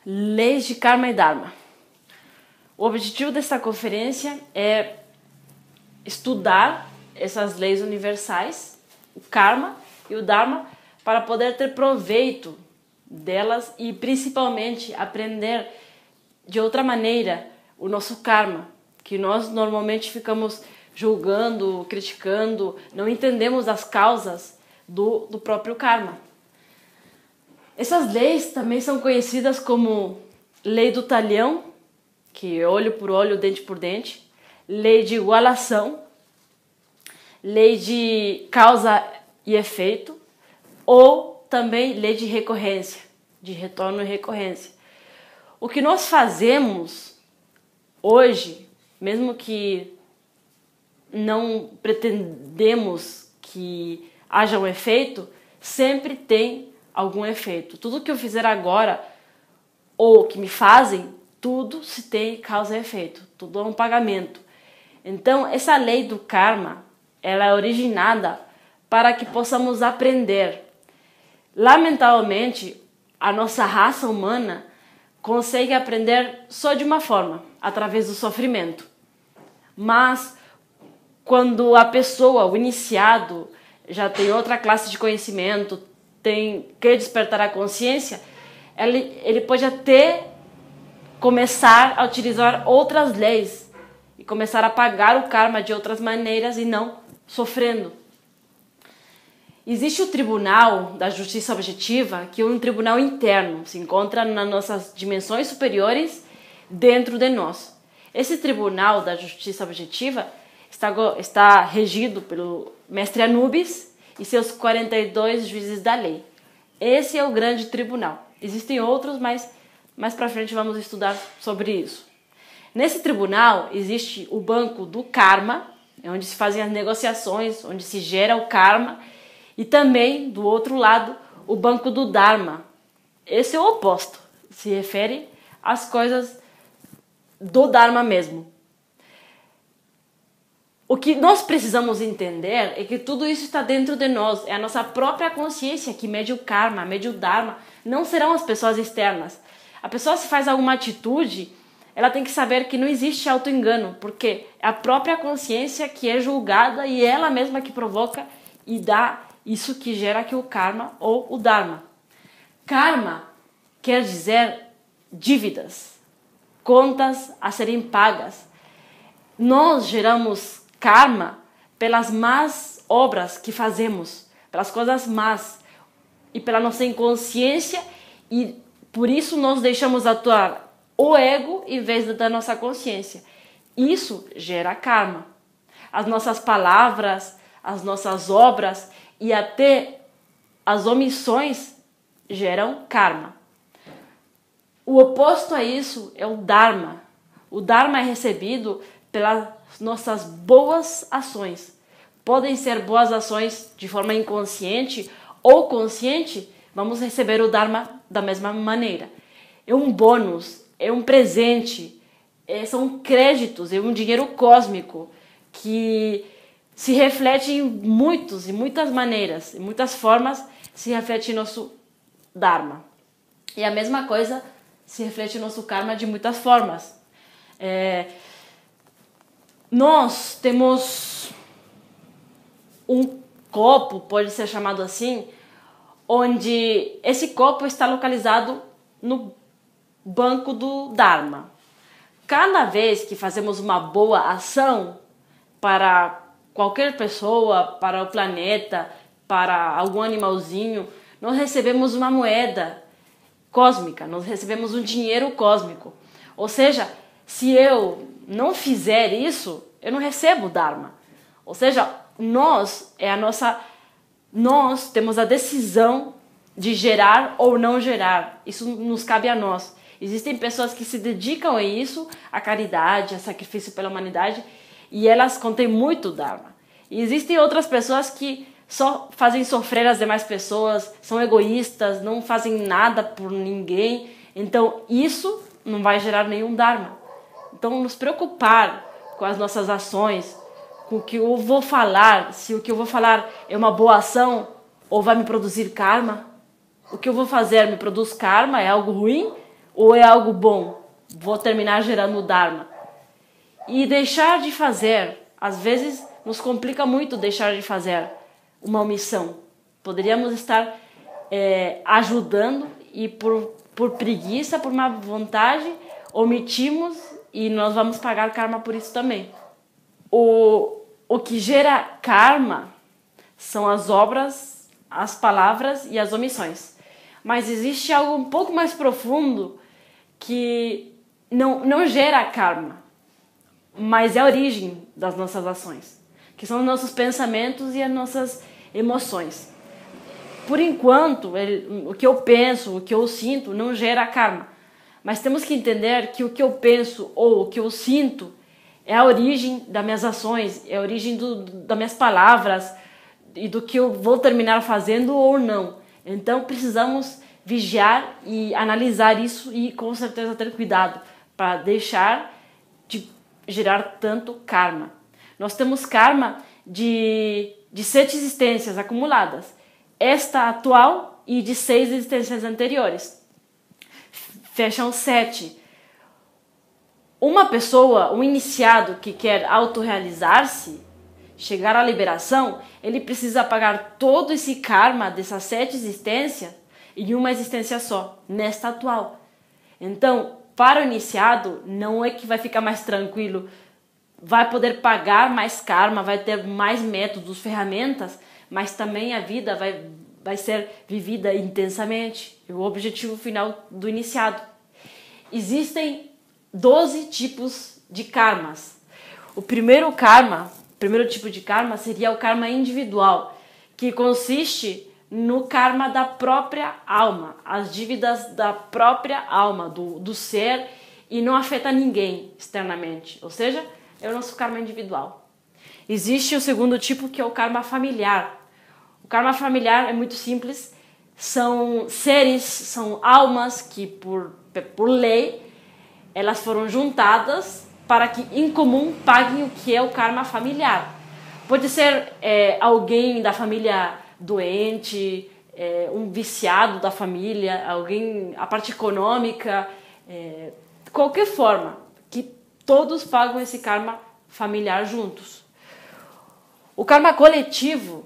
Leis de Karma e Dharma. O objetivo desta conferência é estudar essas leis universais, o Karma e o Dharma, para poder ter proveito delas e principalmente aprender de outra maneira o nosso Karma, que nós normalmente ficamos julgando, criticando, não entendemos as causas do próprio Karma. Essas leis também são conhecidas como lei do talhão, que é olho por olho, dente por dente, lei de igualação, lei de causa e efeito, ou também lei de recorrência, de retorno e recorrência. O que nós fazemos hoje, mesmo que não pretendemos que haja um efeito, sempre tem algum efeito. Tudo que eu fizer agora, ou que me fazem, tudo se tem causa e efeito, tudo é um pagamento. Então, essa lei do karma, ela é originada para que possamos aprender. Lamentavelmente, a nossa raça humana consegue aprender só de uma forma, através do sofrimento. Mas, quando a pessoa, o iniciado, já tem outra classe de conhecimento, quer despertar a consciência, ele pode até começar a utilizar outras leis e começar a pagar o karma de outras maneiras e não sofrendo. Existe o Tribunal da Justiça Objetiva, que é um tribunal interno, se encontra nas nossas dimensões superiores dentro de nós. Esse Tribunal da Justiça Objetiva está regido pelo Mestre Anubis e seus 42 juízes da lei. Esse é o grande tribunal. Existem outros, mas mais para frente vamos estudar sobre isso. Nesse tribunal existe o banco do karma, onde se fazem as negociações, onde se gera o karma, e também, do outro lado, o banco do dharma. Esse é o oposto, se refere às coisas do dharma mesmo. O que nós precisamos entender é que tudo isso está dentro de nós, é a nossa própria consciência que mede o karma, mede o dharma, não serão as pessoas externas. A pessoa, se faz alguma atitude, ela tem que saber que não existe auto-engano, porque é a própria consciência que é julgada e ela mesma que provoca e dá isso que gera aqui o karma ou o dharma. Karma quer dizer dívidas, contas a serem pagas. Nós geramos karma pelas más obras que fazemos, pelas coisas más e pela nossa inconsciência, e por isso nós deixamos atuar o ego em vez da nossa consciência. Isso gera karma. As nossas palavras, as nossas obras e até as omissões geram karma. O oposto a isso é o dharma. O dharma é recebido pelas nossas boas ações. Podem ser boas ações de forma inconsciente ou consciente, vamos receber o dharma da mesma maneira. É um bônus, é um presente, são créditos, é um dinheiro cósmico que se reflete em muitas maneiras, em muitas formas se reflete em nosso dharma. E a mesma coisa se reflete em nosso karma de muitas formas. Nós temos um copo, pode ser chamado assim, onde esse copo está localizado no banco do Dharma. Cada vez que fazemos uma boa ação para qualquer pessoa, para o planeta, para algum animalzinho, nós recebemos uma moeda cósmica, nós recebemos um dinheiro cósmico. Ou seja, se eu não fizer isso, eu não recebo o Dharma. Ou seja, nós temos a decisão de gerar ou não gerar. Isso nos cabe a nós. Existem pessoas que se dedicam a isso, a caridade, a sacrifício pela humanidade, e elas contêm muito Dharma. E existem outras pessoas que só fazem sofrer as demais pessoas, são egoístas, não fazem nada por ninguém. Então, isso não vai gerar nenhum Dharma. Então, nos preocupar com as nossas ações, com o que eu vou falar, se o que eu vou falar é uma boa ação ou vai me produzir karma. O que eu vou fazer me produz karma, é algo ruim, ou é algo bom? Vou terminar gerando Dharma. E deixar de fazer, às vezes nos complica muito deixar de fazer uma omissão. Poderíamos estar ajudando e por preguiça, por má vontade, omitimos e nós vamos pagar karma por isso também. O que gera karma são as obras, as palavras e as omissões. Mas existe algo um pouco mais profundo que não gera karma, mas é a origem das nossas ações, que são os nossos pensamentos e as nossas emoções. Por enquanto, o que eu penso, o que eu sinto, não gera karma. Mas temos que entender que o que eu penso ou o que eu sinto é a origem das minhas ações, é a origem das minhas palavras e do que eu vou terminar fazendo ou não. Então, precisamos vigiar e analisar isso e, com certeza, ter cuidado para deixar de gerar tanto karma. Nós temos karma de 7 existências acumuladas. Esta atual e de 6 existências anteriores. Fecham 7. Uma pessoa, um iniciado que quer autorrealizar-se, chegar à liberação, ele precisa pagar todo esse karma dessas 7 existências em uma existência só, nesta atual. Então, para o iniciado, não é que vai ficar mais tranquilo, vai poder pagar mais karma, vai ter mais métodos, ferramentas, mas também a vida vai ser vivida intensamente. É o objetivo final do iniciado. Existem 12 tipos de karmas. O primeiro tipo de karma seria o karma individual, que consiste no karma da própria alma, as dívidas da própria alma, do ser, e não afeta ninguém externamente, ou seja, é o nosso karma individual. Existe o segundo tipo, que é o karma familiar. O karma familiar é muito simples, são seres, são almas que por lei, elas foram juntadas para que em comum paguem o que é o karma familiar. Pode ser alguém da família doente, um viciado da família, alguém, a parte econômica, qualquer forma, que todos pagam esse karma familiar juntos. O karma coletivo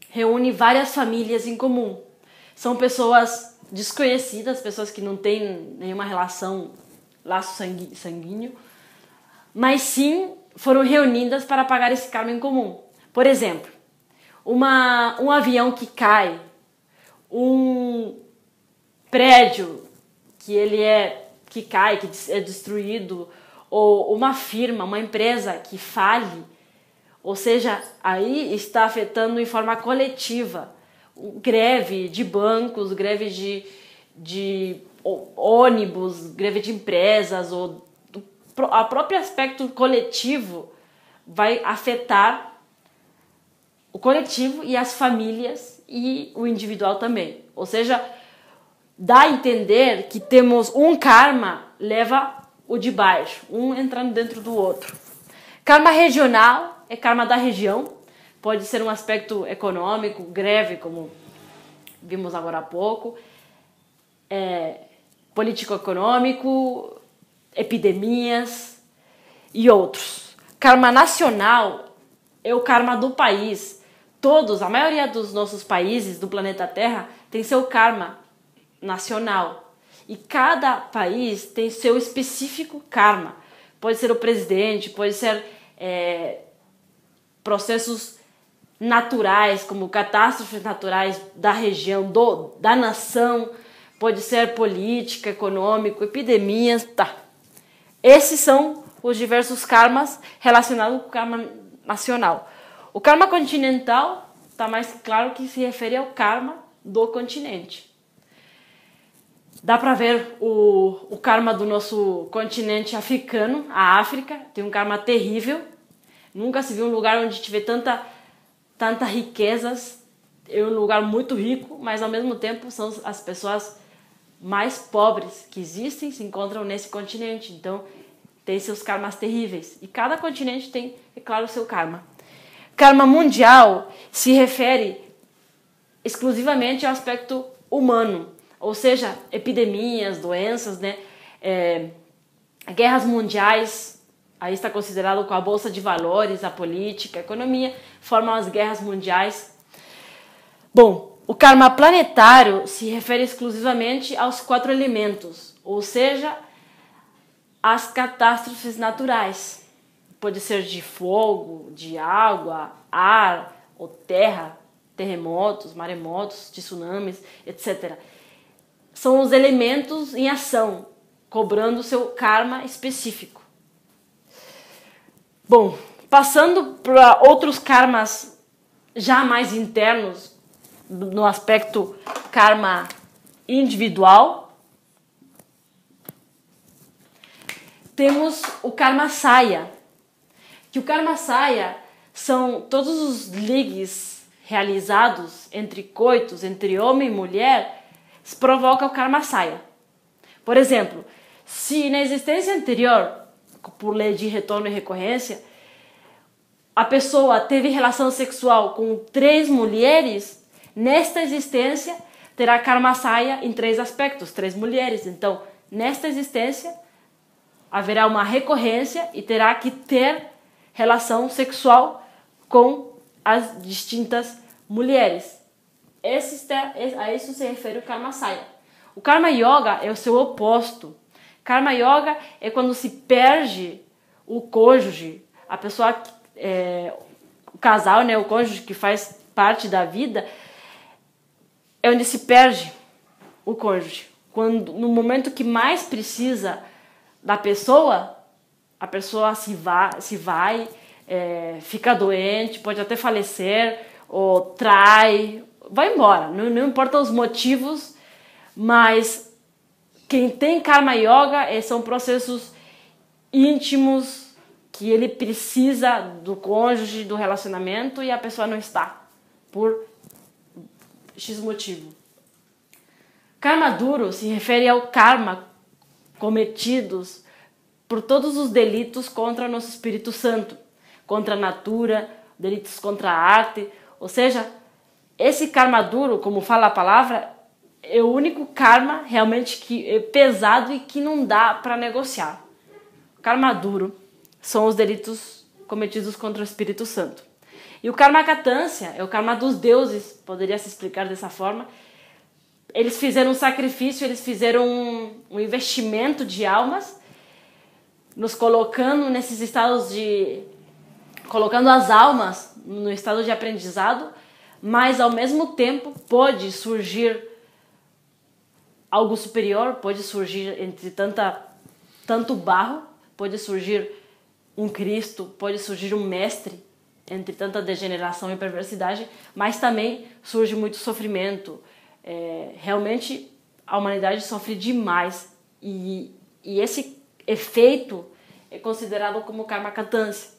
reúne várias famílias em comum. São pessoas desconhecidas, pessoas que não têm nenhuma relação, laço sanguíneo, mas sim foram reunidas para pagar esse karma em comum. Por exemplo, um avião que cai, um prédio que cai, que é destruído, ou uma firma, uma empresa que fale, ou seja, aí está afetando em forma coletiva. Greve de bancos, greve de ônibus, greve de empresas, ou o próprio aspecto coletivo vai afetar o coletivo e as famílias e o individual também. Ou seja, dá a entender que temos um karma leva o de baixo, um entrando dentro do outro. Karma regional é karma da região, pode ser um aspecto econômico, greve, como vimos agora há pouco, político-econômico, epidemias e outros. Karma nacional é o karma do país. A maioria dos nossos países do planeta Terra tem seu karma nacional. E cada país tem seu específico karma. Pode ser o presidente, pode ser processos naturais, como catástrofes naturais da região, da nação, pode ser política, econômico, epidemias, tá. Esses são os diversos karmas relacionados com o karma nacional. O karma continental está mais claro que se refere ao karma do continente. Dá para ver o karma do nosso continente africano, a África, tem um karma terrível. Nunca se viu um lugar onde tiver tanta riquezas. É um lugar muito rico, mas ao mesmo tempo são as pessoas mais pobres que existem, se encontram nesse continente. Então, tem seus karmas terríveis. E cada continente tem, é claro, o seu karma. Karma mundial se refere exclusivamente ao aspecto humano. ou seja, epidemias, doenças, né? Guerras mundiais, aí está considerado com a bolsa de valores, a política, a economia, formam as guerras mundiais. Bom, o karma planetário se refere exclusivamente aos 4 elementos, ou seja, às catástrofes naturais. Pode ser de fogo, de água, ar ou terra, terremotos, maremotos, tsunamis, etc. São os elementos em ação, cobrando seu karma específico. Bom, passando para outros karmas já mais internos, no aspecto karma individual, temos o karma saya, que o karma saya são todos os ligues realizados entre coitos, entre homem e mulher, provoca o karma saya. Por exemplo, se na existência anterior, por lei de retorno e recorrência, a pessoa teve relação sexual com 3 mulheres, nesta existência terá karma saya em 3 aspectos, 3 mulheres. Então, nesta existência haverá uma recorrência e terá que ter relação sexual com as distintas mulheres. A isso se refere o karma saya. O karma yoga é o seu oposto. Karma yoga é quando se perde o cônjuge, a pessoa, o casal, né, o cônjuge que faz parte da vida, é onde se perde o cônjuge. Quando, no momento que mais precisa da pessoa, a pessoa se vai, fica doente, pode até falecer, ou trai, vai embora. Não importa os motivos, mas quem tem karma yoga são processos íntimos que ele precisa do cônjuge, do relacionamento, e a pessoa não está, por X motivo. Karma duro se refere ao karma cometidos por todos os delitos contra nosso Espírito Santo, contra a natura, delitos contra a arte, ou seja, esse karma duro, como fala a palavra, é o único karma realmente que é pesado e que não dá para negociar. Karma duro são os delitos cometidos contra o Espírito Santo. E o karma katância é o karma dos deuses, poderia se explicar dessa forma. Eles fizeram um sacrifício, eles fizeram um investimento de almas, nos colocando nesses estados colocando as almas no estado de aprendizado, mas ao mesmo tempo pode surgir algo superior, pode surgir entre tanto barro, pode surgir um Cristo, pode surgir um mestre entre tanta degeneração e perversidade, mas também surge muito sofrimento. Realmente a humanidade sofre demais e esse efeito é considerado como karma katância,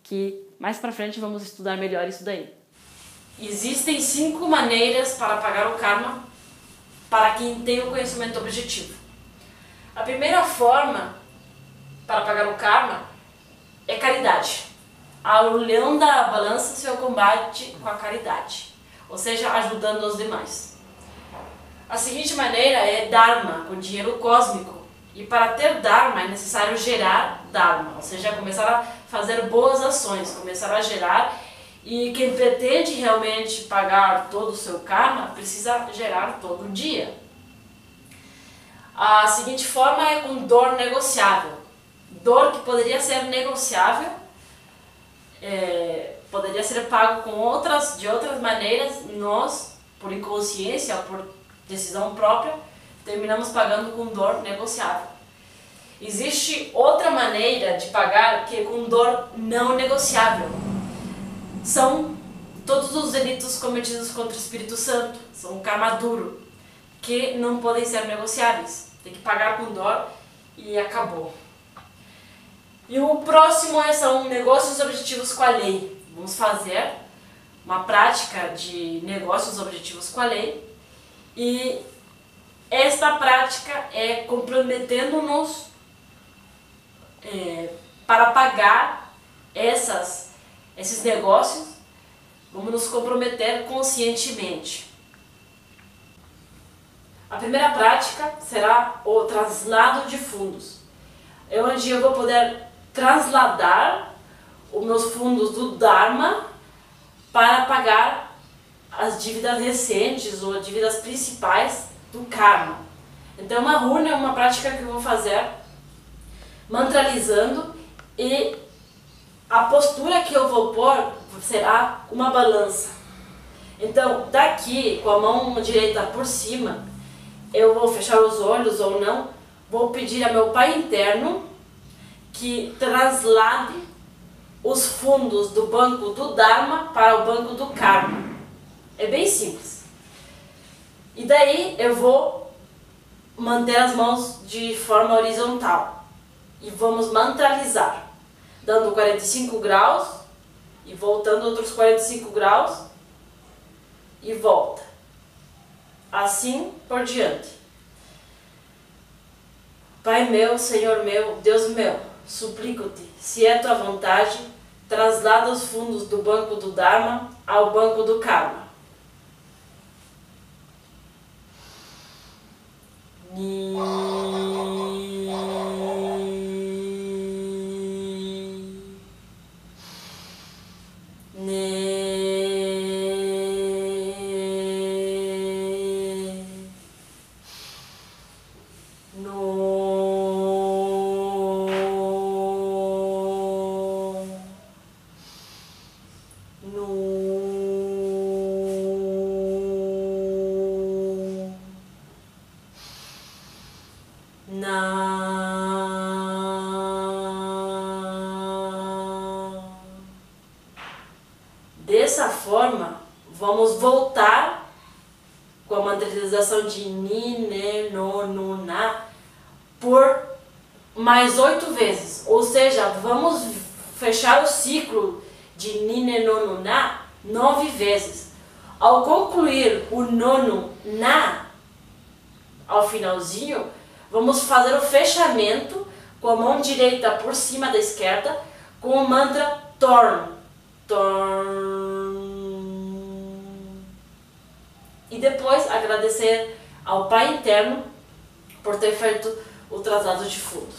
que mais pra frente vamos estudar melhor isso daí. Existem 5 maneiras para pagar o karma para quem tem o conhecimento objetivo. A primeira forma para pagar o karma é caridade. Ao leão da balança seu combate com a caridade, ou seja, ajudando os demais. A seguinte maneira é dharma, com dinheiro cósmico. E para ter dharma é necessário gerar dharma, ou seja, começar a fazer boas ações, começar a gerar. E quem pretende realmente pagar todo o seu karma precisa gerar todo dia. A seguinte forma é com dor negociável. Dor que poderia ser negociável, poderia ser pago de outras maneiras. Nós, por inconsciência, por decisão própria, terminamos pagando com dor negociável. Existe outra maneira de pagar que é com dor não negociável. São todos os delitos cometidos contra o Espírito Santo, são um karma duro, que não podem ser negociáveis. Tem que pagar com dor e acabou. E o próximo são negócios objetivos com a lei. Vamos fazer uma prática de negócios objetivos com a lei. E esta prática é comprometendo-nos para pagar esses negócios. Vamos nos comprometer conscientemente. A primeira prática será o traslado de fundos. É onde eu vou poder trasladar os meus fundos do Dharma para pagar as dívidas recentes ou as dívidas principais do Karma. Então, uma runa é uma prática que eu vou fazer mantralizando, e a postura que eu vou pôr será uma balança. Então, daqui, com a mão direita por cima, eu vou fechar os olhos ou não, vou pedir a meu Pai interno que traslade os fundos do banco do Dharma para o banco do Karma. É bem simples. E daí eu vou manter as mãos de forma horizontal e vamos mantralizar, dando 45 graus e voltando outros 45 graus e volta. Assim por diante. Pai meu, Senhor meu, Deus meu, suplico-te, se é tua vontade, traslada os fundos do banco do Dharma ao banco do Karma. Dessa forma, vamos voltar com a mantralização de Ni, Ne, No, Nu, Na por mais 8 vezes. Ou seja, vamos fechar o ciclo de Ni, Ne, No, Nu, Na 9 vezes. Ao concluir o nono Na, ao finalzinho, vamos fazer o fechamento com a mão direita por cima da esquerda com o mantra Torn. E depois agradecer ao Pai interno por ter feito o traslado de fundos.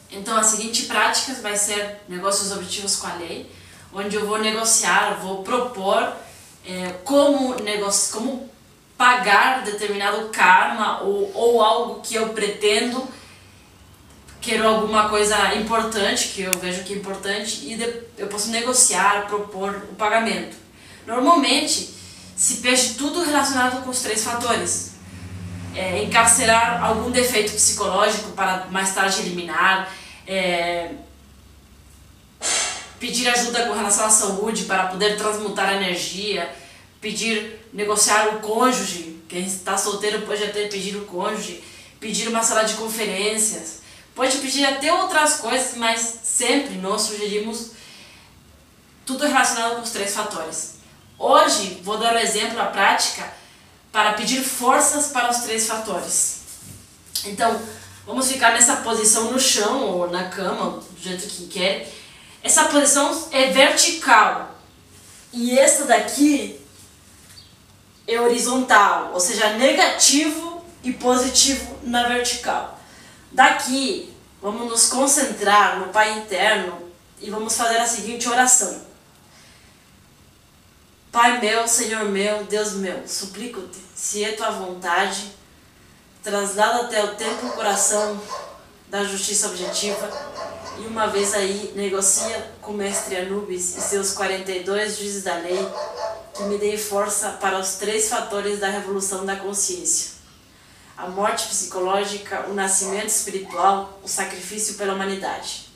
Então a seguinte prática vai ser negócios objetivos com a lei, onde eu vou negociar, vou propor como pagar determinado karma ou algo que eu pretendo, quero alguma coisa importante, que eu vejo que é importante, e eu posso negociar, propor o pagamento. Normalmente, se pede tudo relacionado com os 3 fatores. Encarcerar algum defeito psicológico para mais tarde eliminar, pedir ajuda com relação à saúde para poder transmutar a energia, negociar o cônjuge, quem está solteiro pode até pedir o cônjuge, pedir uma sala de conferências, pode pedir até outras coisas, mas sempre nós sugerimos tudo relacionado com os 3 fatores. Hoje vou dar um exemplo, a prática, para pedir forças para os 3 fatores. Então, vamos ficar nessa posição no chão ou na cama, do jeito que quer. Essa posição é vertical e essa daqui é horizontal, ou seja, negativo e positivo na vertical. Daqui, vamos nos concentrar no Pai interno e vamos fazer a seguinte oração. Pai meu, Senhor meu, Deus meu, suplico-te, se é tua vontade, traslada até o templo coração da justiça objetiva e uma vez aí negocia com o mestre Anubis e seus 42 juízes da lei que me dê força para os 3 fatores da revolução da consciência. A morte psicológica, o nascimento espiritual, o sacrifício pela humanidade.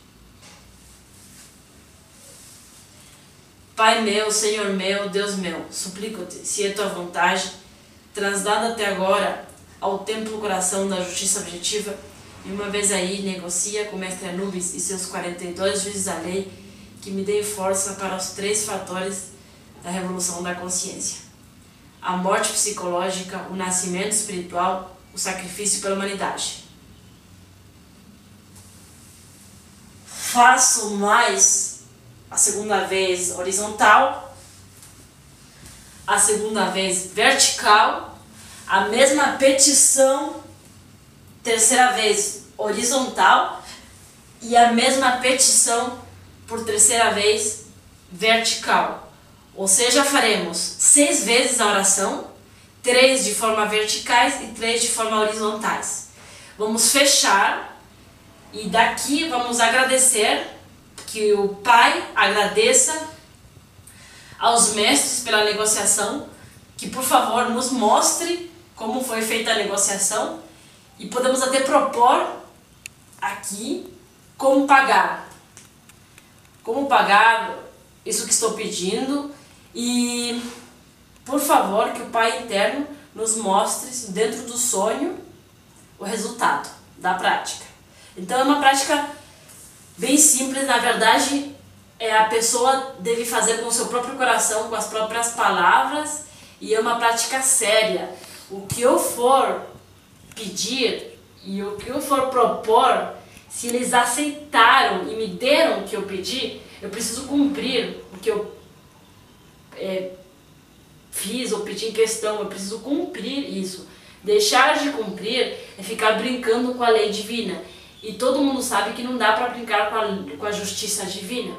Pai meu, Senhor meu, Deus meu, suplico-te, se é tua vontade, traslada até agora ao templo coração da justiça objetiva e uma vez aí negocia com o mestre Anubis e seus 42 juízes da lei que me dê força para os 3 fatores da revolução da consciência. A morte psicológica, o nascimento espiritual, o sacrifício pela humanidade. Faço mais a segunda vez horizontal, a segunda vez vertical, a mesma petição, terceira vez, horizontal, e a mesma petição por terceira vez, vertical. Ou seja, faremos 6 vezes a oração, 3 de forma verticais e 3 de forma horizontais. Vamos fechar e daqui vamos agradecer, que o Pai agradeça aos mestres pela negociação, que por favor nos mostre como foi feita a negociação e podemos até propor aqui como pagar isso que estou pedindo e por favor que o Pai Eterno nos mostre dentro do sonho o resultado da prática. Então é uma prática bem simples, na verdade a pessoa deve fazer com o seu próprio coração, com as próprias palavras, e é uma prática séria. O que eu for pedir e o que eu for propor, se eles aceitaram e me deram o que eu pedi, eu preciso cumprir o que eu fiz ou pedi em questão, eu preciso cumprir isso. Deixar de cumprir é ficar brincando com a lei divina. E todo mundo sabe que não dá para brincar com a justiça divina.